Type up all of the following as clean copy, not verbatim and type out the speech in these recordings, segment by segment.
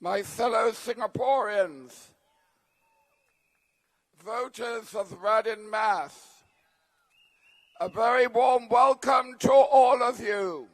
My fellow Singaporeans, voters of Radin Mas, a very warm welcome to all of you.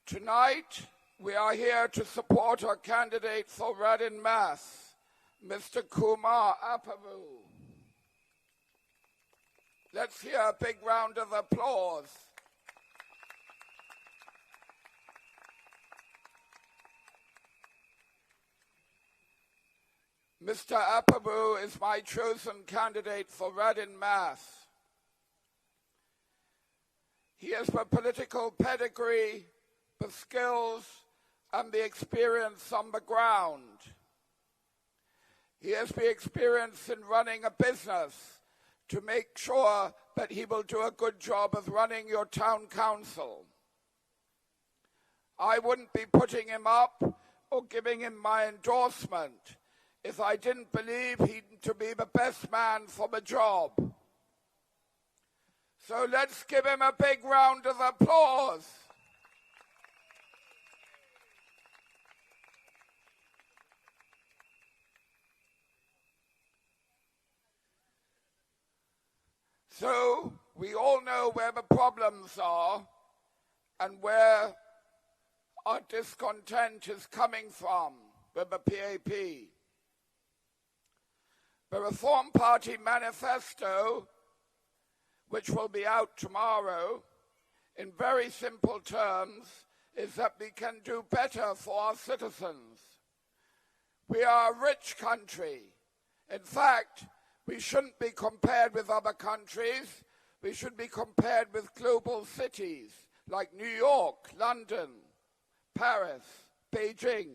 Tonight, we are here to support our candidate for Radin Mas, Mr. Kumar Appavu. Let's hear a big round of applause. Mr. Appavu is my chosen candidate for Radin Mas. He has the political pedigree, the skills, and the experience on the ground. He has the experience in running a business to make sure that he will do a good job of running your town council. I wouldn't be putting him up or giving him my endorsement if I didn't believe him to be the best man for the job. So let's give him a big round of applause. So we all know where the problems are and where our discontent is coming from with the PAP. The Reform Party manifesto, which will be out tomorrow, in very simple terms, is that we can do better for our citizens. We are a rich country. In fact, we shouldn't be compared with other countries. We should be compared with global cities like New York, London, Paris, Beijing.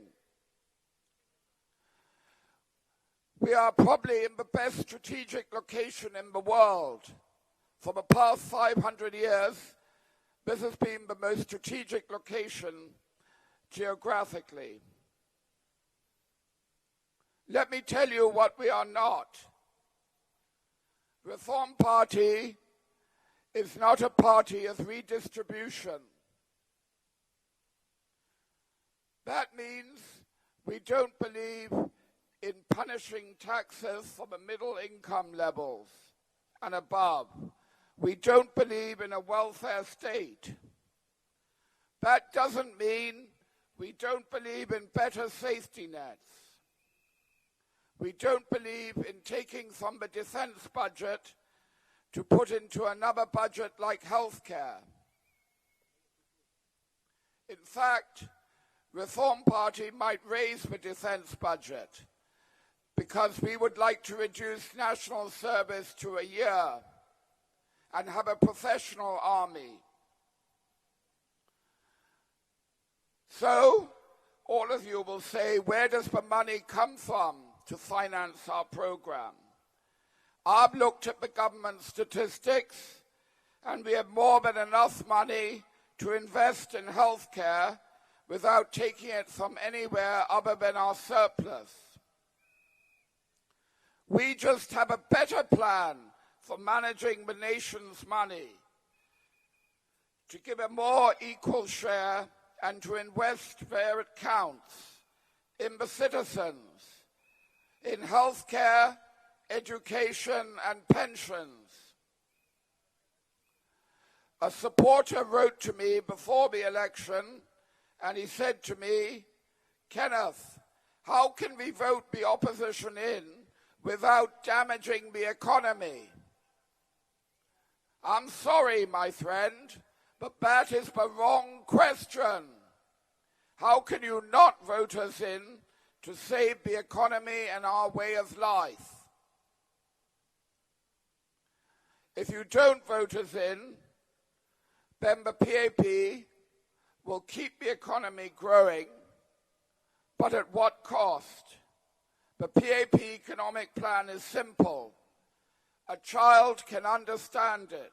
We are probably in the best strategic location in the world. For the past 500 years, this has been the most strategic location geographically. Let me tell you what we are not. Reform Party is not a party of redistribution. That means we don't believe in punishing taxes for the middle income levels and above. We don't believe in a welfare state. That doesn't mean we don't believe in better safety nets. We don't believe in taking from the defense budget to put into another budget like healthcare. In fact, Reform Party might raise the defense budget because we would like to reduce national service to a year and have a professional army. So, all of you will say, where does the money come from to finance our program? I've looked at the government statistics, and we have more than enough money to invest in healthcare without taking it from anywhere other than our surplus. We just have a better plan for managing the nation's money, to give a more equal share and to invest where it counts, in the citizens, in healthcare, education, and pensions. A supporter wrote to me before the election, and he said to me, Kenneth, how can we vote the opposition in without damaging the economy? I'm sorry, my friend, but that is the wrong question. How can you not vote us in to save the economy and our way of life? If you don't vote us in, then the PAP will keep the economy growing, but at what cost? The PAP economic plan is simple. A child can understand it.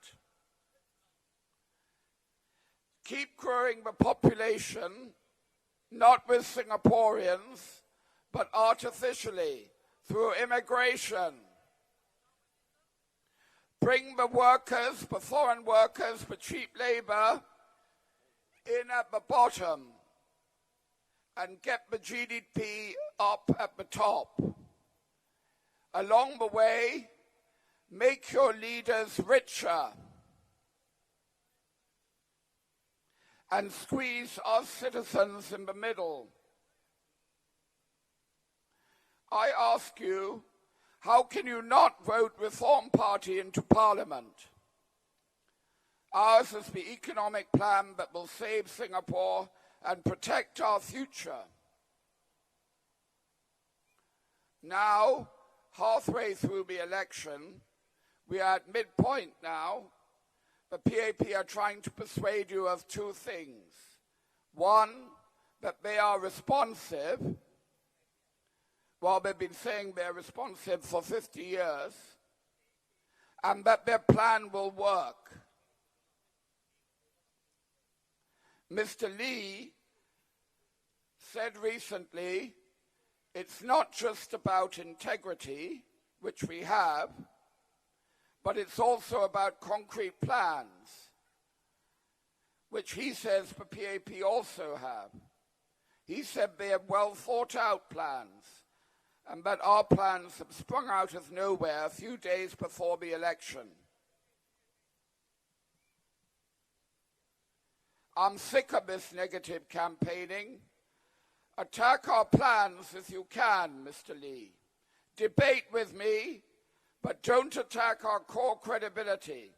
Keep growing the population, not with Singaporeans, but artificially, through immigration. Bring the workers, the foreign workers, the cheap labor in at the bottom and get the GDP up at the top. Along the way, make your leaders richer and squeeze us citizens in the middle. I ask you, how can you not vote Reform Party into Parliament? Ours is the economic plan that will save Singapore and protect our future. Now, halfway through the election, we are at midpoint now. The PAP are trying to persuade you of two things. One, that they are responsive. Well, they've been saying they're responsive for 50 years, and that their plan will work. Mr. Lee said recently, it's not just about integrity, which we have, but it's also about concrete plans, which he says the PAP also have. He said they have well thought out plans, and that our plans have sprung out of nowhere a few days before the election. I'm sick of this negative campaigning. Attack our plans if you can, Mr. Lee. Debate with me, but don't attack our core credibility.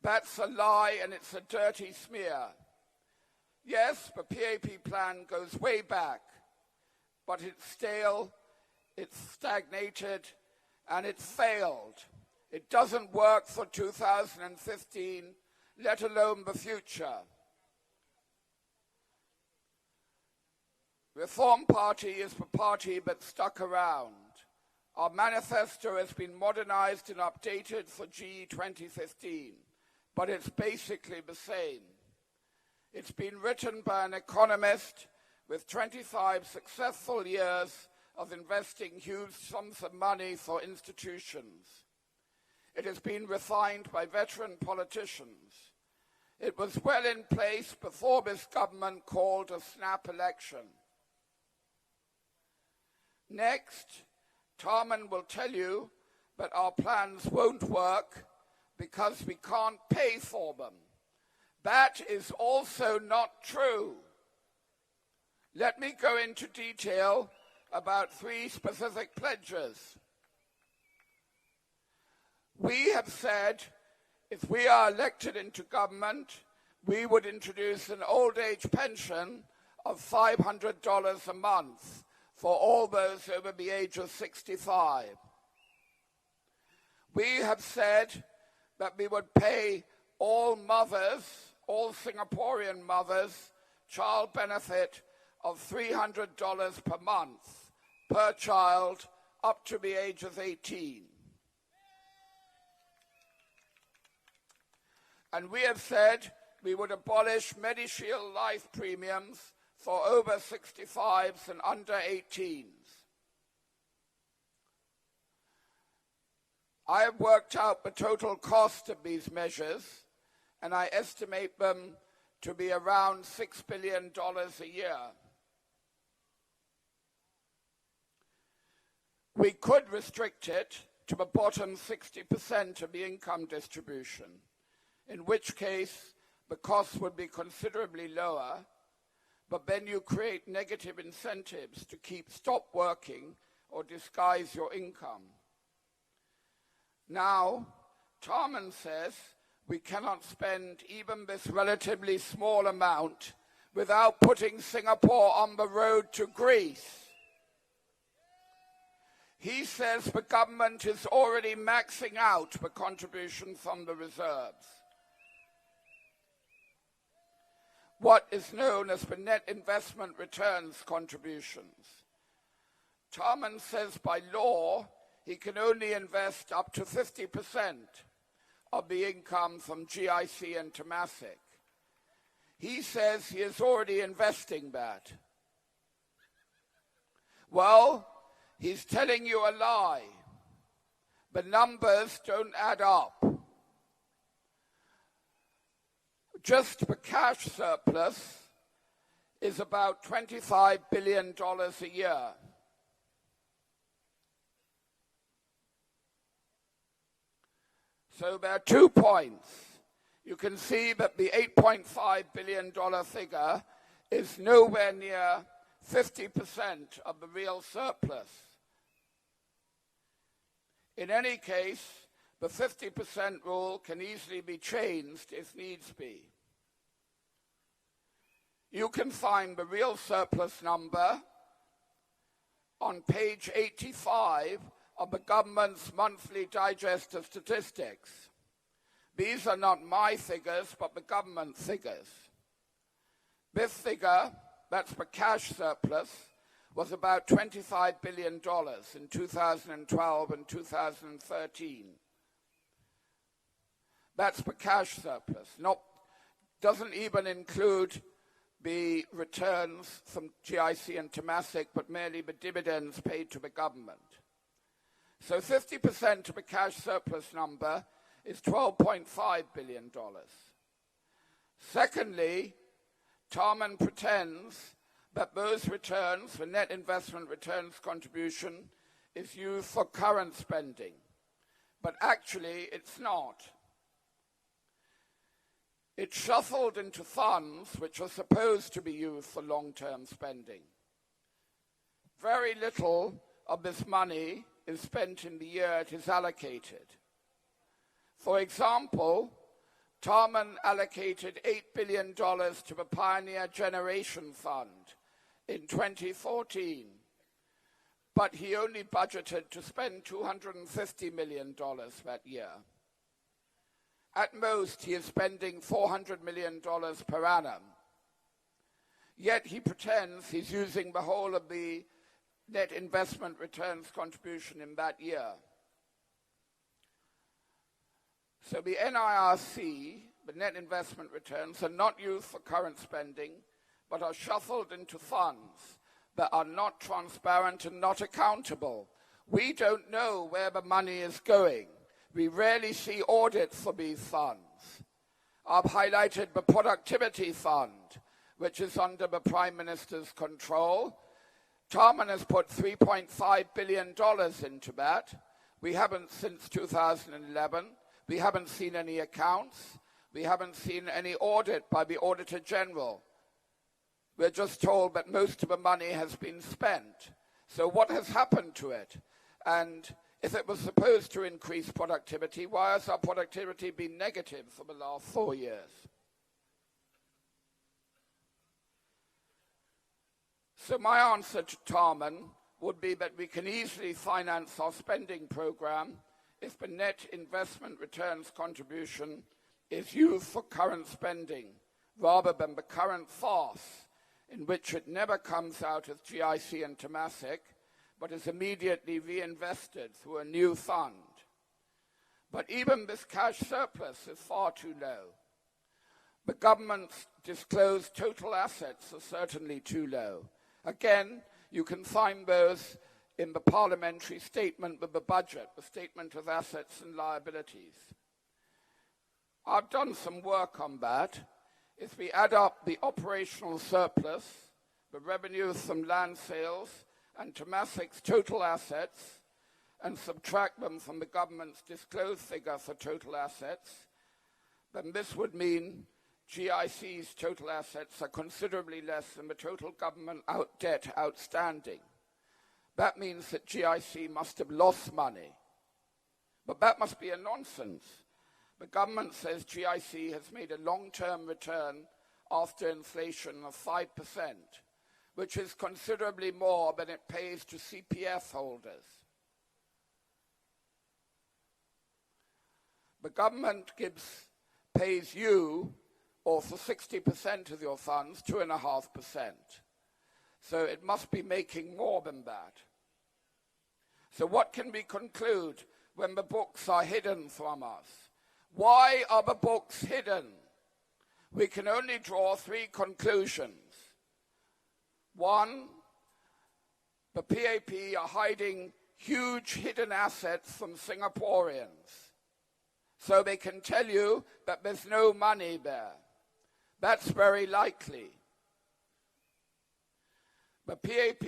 That's a lie and it's a dirty smear. Yes, the PAP plan goes way back, but it's stale, it's stagnated, and it's failed. It doesn't work for 2015, let alone the future. Reform Party is the party that stuck around. Our manifesto has been modernized and updated for GE2015, but it's basically the same. It's been written by an economist with 25 successful years of investing huge sums of money for institutions. It has been refined by veteran politicians. It was well in place before this government called a snap election. Next, Tarman will tell you that our plans won't work because we can't pay for them. That is also not true. Let me go into detail about 3 specific pledges. We have said if we are elected into government, we would introduce an old age pension of $500 a month for all those over the age of 65. We have said that we would pay all mothers, all Singaporean mothers, child benefit of $300 per month per child up to the age of 18. And we have said we would abolish MediShield life premiums for over 65s and under 18s. I have worked out the total cost of these measures, and I estimate them to be around $6 billion a year. We could restrict it to the bottom 60% of the income distribution, in which case the costs would be considerably lower, but then you create negative incentives to stop working or disguise your income. Now, Tarman says we cannot spend even this relatively small amount without putting Singapore on the road to Greece. He says the government is already maxing out the contribution from the reserves. What is known as the net investment returns contributions. Tarman says by law, he can only invest up to 50% of the income from GIC and Temasek. He says he is already investing that. Well, he's telling you a lie. The numbers don't add up. just the cash surplus is about $25 billion a year. So there are 2 points. You can see that the $8.5 billion figure is nowhere near 50% of the real surplus. In any case, the 50% rule can easily be changed if needs be. You can find the real surplus number on page 85 of the government's monthly digest of statistics. These are not my figures, but the government figures. This figure, that's the cash surplus, was about $25 billion in 2012 and 2013. That's the cash surplus. Doesn't even include the returns from GIC and Temasek, but merely the dividends paid to the government. So 50% of the cash surplus number is $12.5 billion. Secondly, Tarman pretends that those returns, the net investment returns contribution, is used for current spending. But actually, it's not. It's shuffled into funds which are supposed to be used for long-term spending. Very little of this money is spent in the year it is allocated. For example, Tarman allocated $8 billion to the Pioneer Generation Fund in 2014, but he only budgeted to spend $250 million that year. At most, he is spending $400 million per annum. Yet he pretends he's using the whole of the net investment returns contribution in that year. So the NIRC, the net investment returns, are not used for current spending, but are shuffled into funds that are not transparent and not accountable. We don't know where the money is going. We rarely see audits for these funds. I've highlighted the Productivity Fund, which is under the Prime Minister's control. Tarman has put $3.5 billion into that. We haven't since 2011. We haven't seen any accounts. We haven't seen any audit by the Auditor General. We're just told that most of the money has been spent. So what has happened to it? And if it was supposed to increase productivity, why has our productivity been negative for the last 4 years? So my answer to Tarman would be that we can easily finance our spending program if the net investment returns contribution is used for current spending, rather than the current farce in which it never comes out as GIC and Temasek, but is immediately reinvested through a new fund. But even this cash surplus is far too low. The government's disclosed total assets are certainly too low. Again, you can find those in the parliamentary statement with the budget, the statement of assets and liabilities. I've done some work on that. If we add up the operational surplus, the revenues from land sales, and Temasek's total assets, and subtract them from the government's disclosed figure for total assets, then this would mean GIC's total assets are considerably less than the total government debt outstanding. That means that GIC must have lost money. But that must be a nonsense. The government says GIC has made a long-term return after inflation of 5%, which is considerably more than it pays to CPF holders. The government pays you, or for 60% of your funds, 2.5%. So it must be making more than that. So what can we conclude when the books are hidden from us? Why are the books hidden? We can only draw 3 conclusions. 1, the PAP are hiding huge hidden assets from Singaporeans. So they can tell you that there's no money there. That's very likely. The PAP,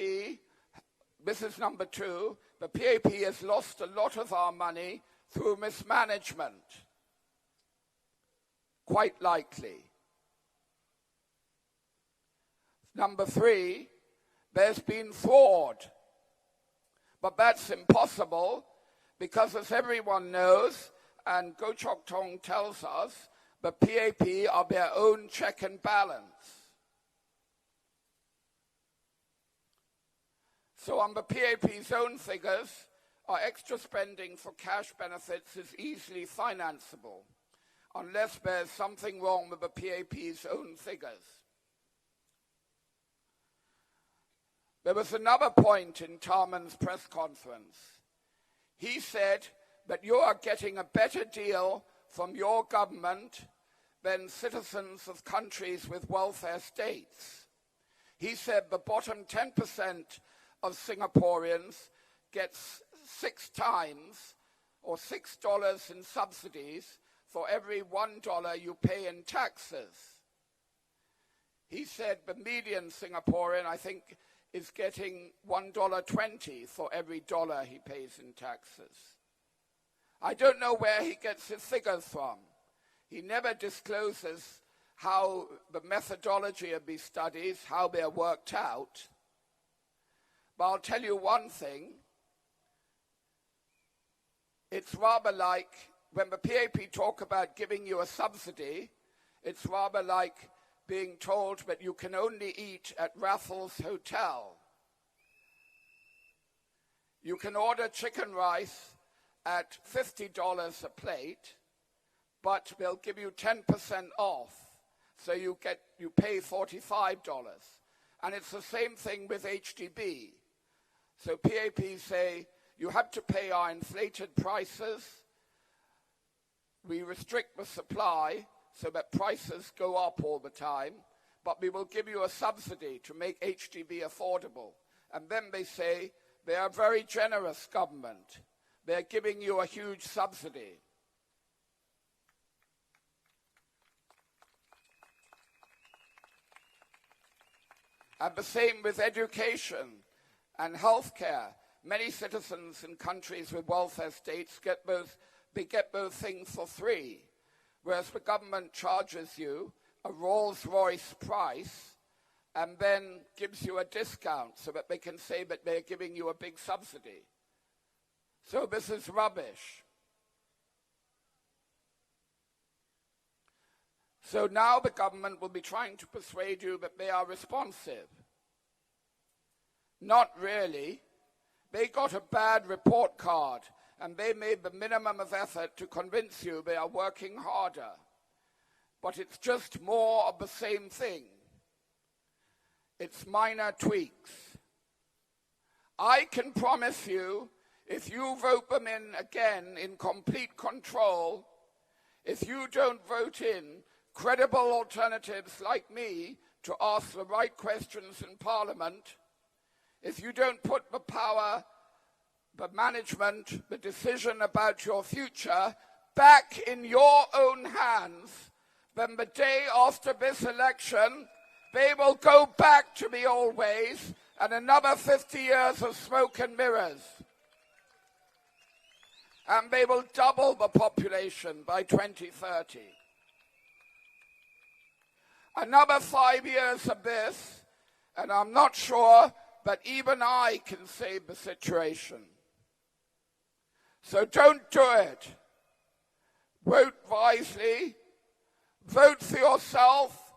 this is number 2, the PAP has lost a lot of our money through mismanagement. Quite likely. Number 3, there's been fraud. But that's impossible because, as everyone knows, and Goh Chok Tong tells us, the PAP are their own check and balance. So on the PAP's own figures, our extra spending for cash benefits is easily financeable, unless there's something wrong with the PAP's own figures. There was another point in Tarman's press conference. He said that you are getting a better deal from your government than citizens of countries with welfare states. He said the bottom 10% of Singaporeans gets 6 times or $6 in subsidies for every $1 you pay in taxes. He said the median Singaporean, I think, is getting $1.20 for every dollar he pays in taxes. I don't know where he gets his figures from. He never discloses how the methodology of these studies, how they're worked out. But I'll tell you one thing. It's rather like when the PAP talk about giving you a subsidy, it's rather like being told that you can only eat at Raffles Hotel. You can order chicken rice at $50 a plate, but they'll give you 10% off, so you pay $45. And it's the same thing with HDB. So PAP say, you have to pay our inflated prices. We restrict the supply so that prices go up all the time, but we will give you a subsidy to make HDB affordable. And then they say, they are very generous government. They're giving you a huge subsidy. And the same with education and healthcare. Many citizens in countries with welfare states get those things for free, whereas the government charges you a Rolls-Royce price and then gives you a discount so that they can say that they're giving you a big subsidy. So this is rubbish. So now the government will be trying to persuade you that they are responsive. Not really. They got a bad report card, and they made the minimum of effort to convince you they are working harder. But it's just more of the same thing. It's minor tweaks. I can promise you, if you vote them in again in complete control, if you don't vote in credible alternatives like me to ask the right questions in Parliament, if you don't put the power, the management, the decision about your future back in your own hands, then the day after this election, they will go back to the old ways and another 50 years of smoke and mirrors. And they will double the population by 2030. Another 5 years of this, and I'm not sure that even I can save the situation. So don't do it. Vote wisely. Vote for yourself.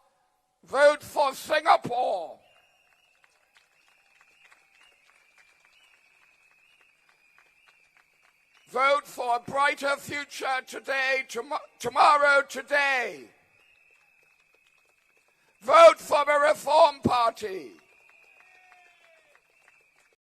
Vote for Singapore. Vote for a brighter future today, tomorrow, today. Vote for the Reform Party.